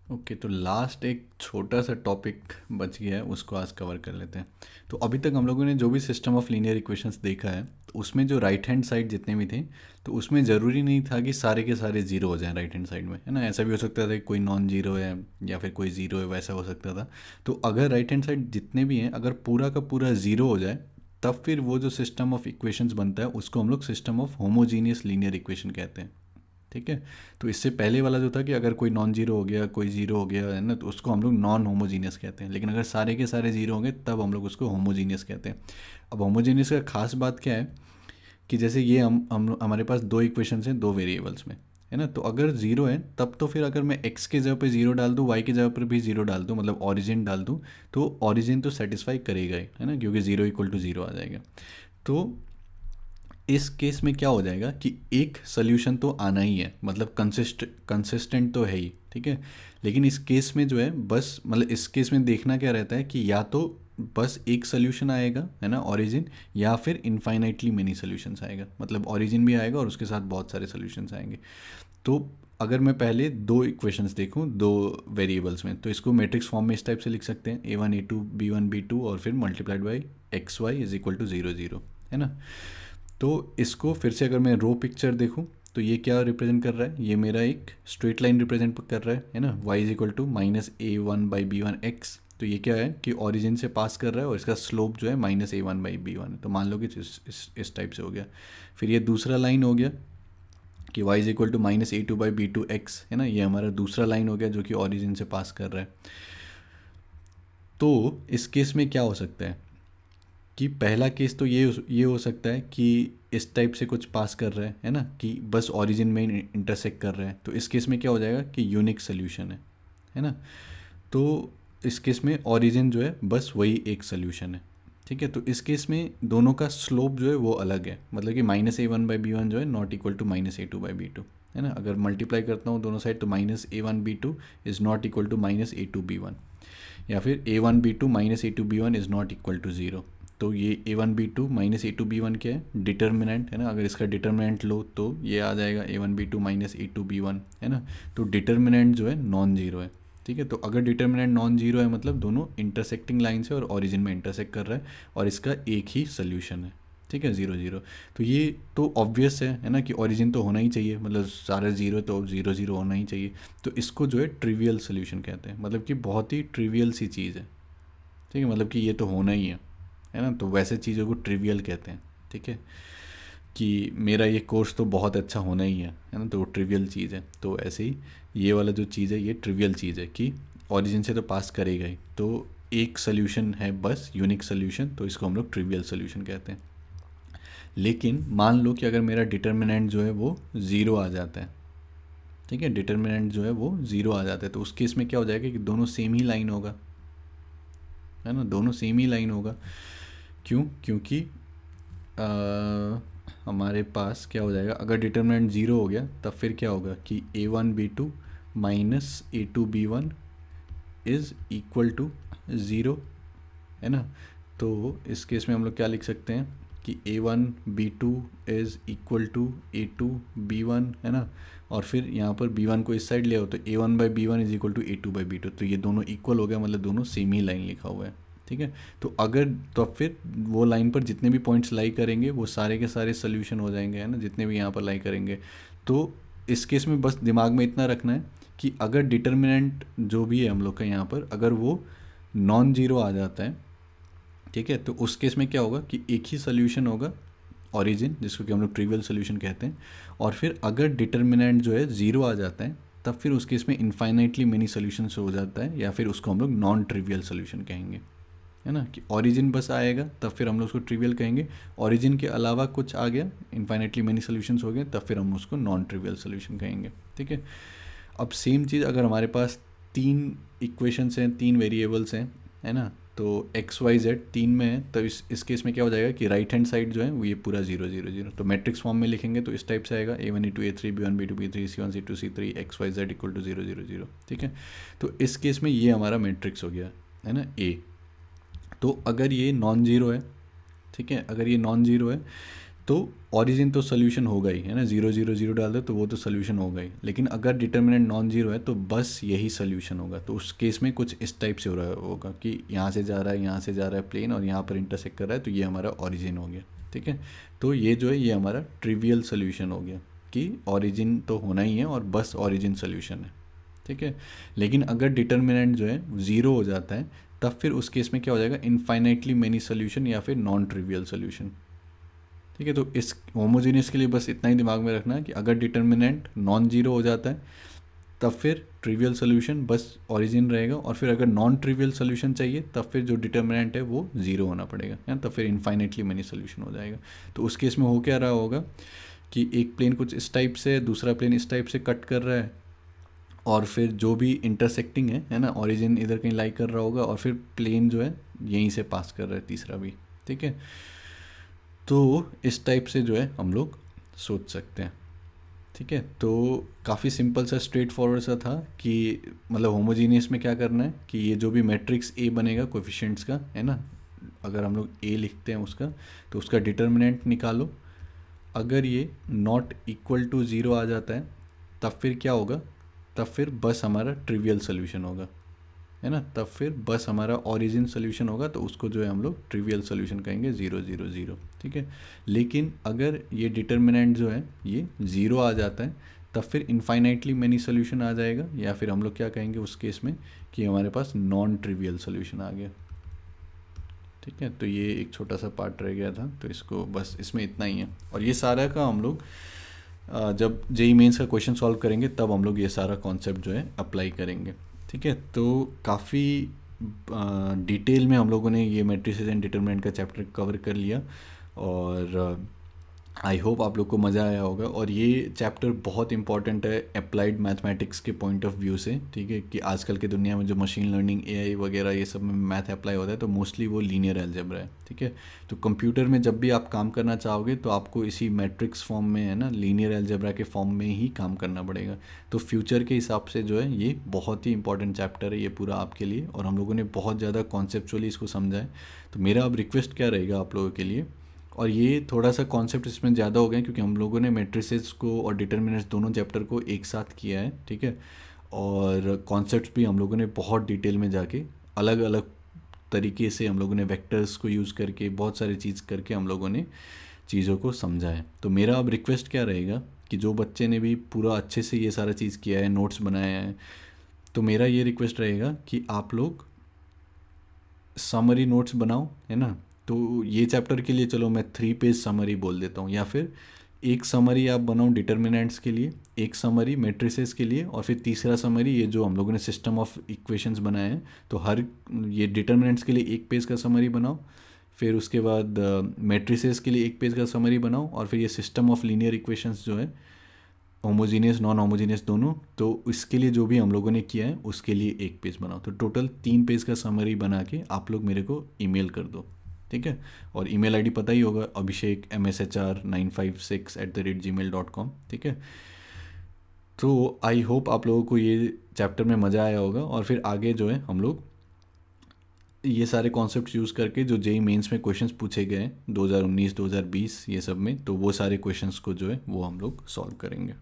Okay, तो last एक छोटा सा टॉपिक बच गया है, उसको आज कवर कर लेते हैं। तो अभी तक हम लोगों ने जो भी सिस्टम ऑफ लीनियर इक्वेशंस देखा है, तो उसमें जो राइट हैंड साइड जितने भी थे, तो उसमें ज़रूरी नहीं था कि सारे के सारे ज़ीरो हो जाएं राइट हैंड साइड में, है ना। ऐसा भी हो सकता था कि कोई नॉन जीरो है या फिर कोई ज़ीरो है, वैसा हो सकता था। तो अगर राइट हैंड साइड जितने भी हैं अगर पूरा का पूरा ज़ीरो हो जाए, तब फिर वो जो सिस्टम ऑफ इक्वेशंस बनता है उसको हम लोग system of homogeneous linear equation कहते हैं। ठीक है। तो इससे पहले वाला जो था कि अगर कोई नॉन जीरो हो गया, कोई जीरो हो गया, है ना, तो उसको हम लोग नॉन होमोजीनियस कहते हैं। लेकिन अगर सारे के सारे जीरो होंगे तब हम लोग उसको होमोजीनियस कहते हैं। अब होमोजीनियस का खास बात क्या है कि जैसे ये हम हमारे पास दो इक्वेशंस हैं दो वेरिएबल्स में, है ना। तो अगर जीरो है तब तो फिर अगर मैं एक्स के जगह पे जीरो डाल दूँ, वाई की जगह पर भी जीरो डाल दूँ, मतलब ऑरिजिन डाल दूँ, तो ऑरिजिन तो सेटिस्फाई करेगा ही, है ना, क्योंकि जीरो इक्वल टू जीरो आ जाएगा। तो इस केस में क्या हो जाएगा कि एक सोल्यूशन तो आना ही है, मतलब कंसिस्टेंट तो है ही, ठीक है। लेकिन इस केस में जो है बस, मतलब इस केस में देखना क्या रहता है कि या तो बस एक सोल्यूशन आएगा, है ना, ओरिजिन, या फिर इनफाइनाइटली मेनी सोल्यूशंस आएगा, मतलब ओरिजिन भी आएगा और उसके साथ बहुत सारे सोल्यूशंस आएंगे। तो अगर मैं पहले दो इक्वेशंस देखूं दो वेरिएबल्स में, तो इसको मैट्रिक्स फॉर्म में इस टाइप से लिख सकते हैं, A1 A2 B1 B2 और फिर multiplied by x y is equal to zero zero, है ना। तो इसको फिर से अगर मैं रो पिक्चर देखूं, तो ये क्या रिप्रेजेंट कर रहा है, ये मेरा एक स्ट्रेट लाइन रिप्रेजेंट कर रहा है ना, y is equal to -A1/B1x। तो ये क्या है कि ओरिजिन से पास कर रहा है और इसका स्लोप जो है -A1/B1 है। तो मान लो कि इस टाइप से हो गया। फिर ये दूसरा लाइन हो गया कि y is equal to -A2/B2x, है ना, ये हमारा दूसरा लाइन हो गया जो कि ओरिजिन से पास कर रहा है। तो इस केस में क्या हो सकता है कि पहला केस तो ये हो सकता है कि इस टाइप से कुछ पास कर रहा है ना, कि बस ओरिजिन में इंटरसेक्ट कर रहा है। तो इस केस में क्या हो जाएगा कि यूनिक सोल्यूशन है ना। तो इस केस में ओरिजिन जो है बस वही एक सोल्यूशन है, ठीक है। तो इस केस में दोनों का स्लोप जो है वो अलग है, मतलब कि -A1/B1 जो है नॉट इक्वल टू -A2/B2, है ना। अगर मल्टीप्लाई करता हूँ दोनों साइड तो -A1B2 is not equal to -A2B1, या फिर A1B2 -A2B1 is not equal to zero. तो ये A1B2 -A2B1 क्या है, डिटर्मिनेंट, है ना। अगर इसका डिटर्मिनेंट लो तो ये आ जाएगा A1B2 -A2B1, है ना। तो डिटर्मिनेंट जो है नॉन जीरो है, ठीक है। तो अगर डिटर्मिनेंट नॉन जीरो है मतलब दोनों इंटरसेक्टिंग लाइन्स है और ओरिजिन में इंटरसेक्ट कर रहा है और इसका एक ही सोल्यूशन है, ठीक है, ज़ीरो ज़ीरो। तो ये तो ऑब्वियस है ना, कि ओरिजिन तो होना ही चाहिए, मतलब सारे ज़ीरो तो ज़ीरो ज़ीरो होना ही चाहिए। तो इसको जो है ट्रिवियल सोल्यूशन कहते हैं, मतलब कि बहुत ही ट्रिवियल सी चीज़ है, ठीक है, मतलब कि ये तो होना ही है ना। तो वैसे चीज़ों को ट्रिवियल कहते हैं, ठीक है, कि मेरा ये कोर्स तो बहुत अच्छा होना ही है ना, तो वो ट्रिवियल चीज़ है। तो ऐसे ही ये वाला जो चीज़ है ये ट्रिवियल चीज़ है कि ओरिजिन से तो पास करेगा ही, तो एक सोल्यूशन है बस, यूनिक सोल्यूशन, तो इसको हम लोग ट्रिवियल सोल्यूशन कहते हैं। लेकिन मान लो कि अगर मेरा डिटर्मिनेंट जो है वो ज़ीरो आ जाता है, ठीक है, डिटर्मिनेंट जो है वो ज़ीरो आ जाता है, तो उस केस में क्या हो जाएगा कि दोनों सेम ही लाइन होगा, है ना, दोनों सेम ही लाइन होगा। क्यों, क्योंकि हमारे पास क्या हो जाएगा, अगर डिटर्मिनेंट ज़ीरो हो गया तब फिर क्या होगा कि A1B2 -A2B1 is equal to zero, है ना। तो इस केस में हम लोग क्या लिख सकते हैं कि A1B2 is equal to A2B1, है ना। और फिर यहाँ पर B1 को इस साइड ले आओ तो A1/B1 is equal to A2/B2, तो ये दोनों इक्वल हो गया, मतलब दोनों सेम ही लाइन लिखा हुआ है, ठीक है। तो अगर तो अब फिर वो लाइन पर जितने भी पॉइंट्स लाई करेंगे वो सारे के सारे सोल्यूशन हो जाएंगे, है ना, जितने भी यहाँ पर लाई करेंगे। तो इस केस में बस दिमाग में इतना रखना है कि अगर डिटर्मिनेंट जो भी है हम लोग का यहाँ पर अगर वो नॉन जीरो आ जाता है, ठीक है, तो उस केस में क्या होगा कि एक ही सोल्यूशन होगा, ओरिजिन, जिसको कि हम लोग ट्रिवियल सोल्यूशन कहते हैं। और फिर अगर डिटर्मिनेंट जो है ज़ीरो आ जाता है तब फिर उस केस में इन्फाइनाइटली मेनी सोल्यूशंस हो जाता है, या फिर उसको हम लोग नॉन ट्रिवियल सोल्यूशन कहेंगे, है ना। कि ओरिजिन बस आएगा तब फिर हम लोग उसको ट्रिवियल कहेंगे, ओरिजिन के अलावा कुछ आ गया, इन्फाइनाइटली मेनी सोल्यूशंस हो गए, तब फिर हम उसको नॉन ट्रिवियल सोल्यूशन कहेंगे, ठीक है। अब सेम चीज़ अगर हमारे पास तीन इक्वेशंस हैं, तीन वेरिएबल्स हैं, है ना, तो एक्स वाई जेड तीन में है, तो इस केस में क्या हो जाएगा कि राइट हैंड साइड जो है वो ये पूरा ज़ीरो ज़ीरो ज़ीरो, तो मैट्रिक्स फॉर्म में लिखेंगे तो इस टाइप से आएगा A1 A2 A3 B1 B2 B3 C1 C2 C3 XYZ equal to zero zero zero, ठीक है। तो इस केस में ये हमारा मैट्रिक्स हो गया, है ना, ए। तो अगर ये नॉन ज़ीरो है, ठीक है, अगर ये नॉन ज़ीरो है तो ऑरिजिन तो सोल्यूशन होगा ही, है ना, 0 0 0 डाल दो तो वो तो सोल्यूशन होगा ही। लेकिन अगर डिटर्मिनेंट नॉन जीरो है तो बस यही सोल्यूशन होगा। तो उस केस में कुछ इस टाइप से हो रहा होगा कि यहाँ से जा रहा है, यहाँ से जा रहा है प्लेन, और यहाँ पर इंटरसेक्ट कर रहा है, तो ये हमारा ऑरिजिन हो गया। ठीक है, तो ये जो है ये हमारा ट्रिवियल सोल्यूशन हो गया कि ऑरिजिन तो होना ही है और बस ऑरिजिन सोल्यूशन है। ठीक है, लेकिन अगर डिटर्मिनेंट जो है ज़ीरो हो जाता है तब फिर उस केस में क्या हो जाएगा, इनफाइनाइटली मेनी सोल्यूशन या फिर नॉन ट्रिवियल सोल्यूशन। ठीक है, तो इस होमोजीनियस के लिए बस इतना ही दिमाग में रखना है कि अगर डिटर्मिनेंट नॉन जीरो हो जाता है तब फिर ट्रिवियल सोल्यूशन बस ओरिजिन रहेगा, और फिर अगर नॉन ट्रिवियल सोल्यूशन चाहिए तब फिर जो डिटर्मिनेंट है वो ज़ीरो होना पड़ेगा, है, तब फिर इनफाइनाइटली मेनी सोल्यूशन हो जाएगा। तो उस केस में हो क्या रहा होगा कि एक प्लेन कुछ इस टाइप से, दूसरा प्लेन इस टाइप से कट कर रहा है, और फिर जो भी इंटरसेक्टिंग है ना, ओरिजिन इधर कहीं लाई कर रहा होगा, और फिर प्लेन जो है यहीं से पास कर रहा है तीसरा भी। ठीक है, तो इस टाइप से जो है हम लोग सोच सकते हैं। ठीक है, तो काफ़ी सिंपल सा स्ट्रेट फॉरवर्ड सा था कि मतलब होमोजीनियस में क्या करना है कि ये जो भी मैट्रिक्स ए बनेगा कोएफिशिएंट्स का, है ना, अगर हम लोग ए लिखते हैं उसका, तो उसका डिटर्मिनेंट निकालो। अगर ये नॉट इक्वल टू ज़ीरो आ जाता है तब फिर क्या होगा, तब फिर बस हमारा ट्रिवियल सोल्यूशन होगा, है ना, तब फिर बस हमारा ओरिजिन सोल्यूशन होगा, तो उसको जो है हम लोग ट्रिवियल सोल्यूशन कहेंगे 0 0 0। ठीक है, लेकिन अगर ये डिटर्मिनेंट जो है ये ज़ीरो आ जाता है तब फिर इनफाइनाइटली मैनी सोल्यूशन आ जाएगा, या फिर हम लोग क्या कहेंगे उस केस में कि हमारे पास नॉन ट्रिवियल सोल्यूशन आ गया। ठीक है, तो ये एक छोटा सा पार्ट रह गया था, तो इसको बस इसमें इतना ही है। और ये सारा का हम लोग जब जेई मेंस का क्वेश्चन सॉल्व करेंगे तब हम लोग ये सारा कॉन्सेप्ट जो है अप्लाई करेंगे। ठीक है, तो काफ़ी डिटेल में हम लोगों ने ये मैट्रिसेस एंड डिटरमिनेंट का चैप्टर कवर कर लिया, और आई होप आप लोग को मज़ा आया होगा। और ये चैप्टर बहुत इंपॉर्टेंट है अप्लाइड मैथमेटिक्स के पॉइंट ऑफ व्यू से। ठीक है, कि आजकल के दुनिया में जो मशीन लर्निंग, एआई वगैरह ये सब में मैथ अप्लाई होता है तो मोस्टली वो लीनियर अलजेब्रा है। ठीक है, तो कंप्यूटर में जब भी आप काम करना चाहोगे तो आपको इसी मैट्रिक्स फॉर्म में, है ना, लीनियर अलजेब्रा के फॉर्म में ही काम करना पड़ेगा। तो फ्यूचर के हिसाब से जो है ये बहुत ही इंपॉर्टेंट चैप्टर है ये पूरा आपके लिए, और हम लोगों ने बहुत ज़्यादा कॉन्सेप्चुअली इसको समझा है। तो मेरा अब रिक्वेस्ट क्या रहेगा आप लोगों के लिए, और ये थोड़ा सा कॉन्सेप्ट इसमें ज़्यादा हो गया क्योंकि हम लोगों ने मैट्रिसेस को और डिटर्मिनेंट्स दोनों चैप्टर को एक साथ किया है। ठीक है, और कॉन्सेप्ट्स भी हम लोगों ने बहुत डिटेल में जाके अलग अलग तरीके से हम लोगों ने वेक्टर्स को यूज़ करके बहुत सारी चीज़ करके हम लोगों ने चीज़ों को समझा है। तो मेरा अब रिक्वेस्ट क्या रहेगा कि जो बच्चे ने भी पूरा अच्छे से ये सारा चीज़ किया है, नोट्स बनाया है, तो मेरा ये रिक्वेस्ट रहेगा कि आप लोग समरी नोट्स बनाओ, है ना। तो ये चैप्टर के लिए चलो मैं 3 पेज समरी बोल देता हूँ, या फिर एक समरी आप बनाओ डिटर्मिनेंट्स के लिए, एक समरी मैट्रिसेस के लिए, और फिर तीसरा समरी ये जो हम लोगों ने सिस्टम ऑफ इक्वेशंस बनाए हैं, तो हर ये डिटर्मिनेंट्स के लिए 1 पेज का समरी बनाओ, फिर उसके बाद मैट्रिसेस के लिए 1 पेज का समरी बनाओ, और फिर ये सिस्टम ऑफ लीनियर इक्वेशंस जो है होमोजीनियस नॉन होमोजीनियस दोनों, तो इसके लिए जो भी हम लोगों ने किया है उसके लिए 1 पेज बनाओ। तो टोटल 3 पेज का समरी बना के आप लोग मेरे को ईमेल कर दो। ठीक है, और ईमेल आईडी पता ही होगा, abhishek_mshr956@gmail.com। ठीक है, तो आई होप आप लोगों को ये चैप्टर में मज़ा आया होगा, और फिर आगे जो है हम लोग ये सारे कॉन्सेप्ट्स यूज़ करके जो जेई मेंस में क्वेश्चंस पूछे गए हैं 2019 2020 ये सब में, तो वो सारे क्वेश्चंस को जो है वो हम लोग सॉल्व करेंगे।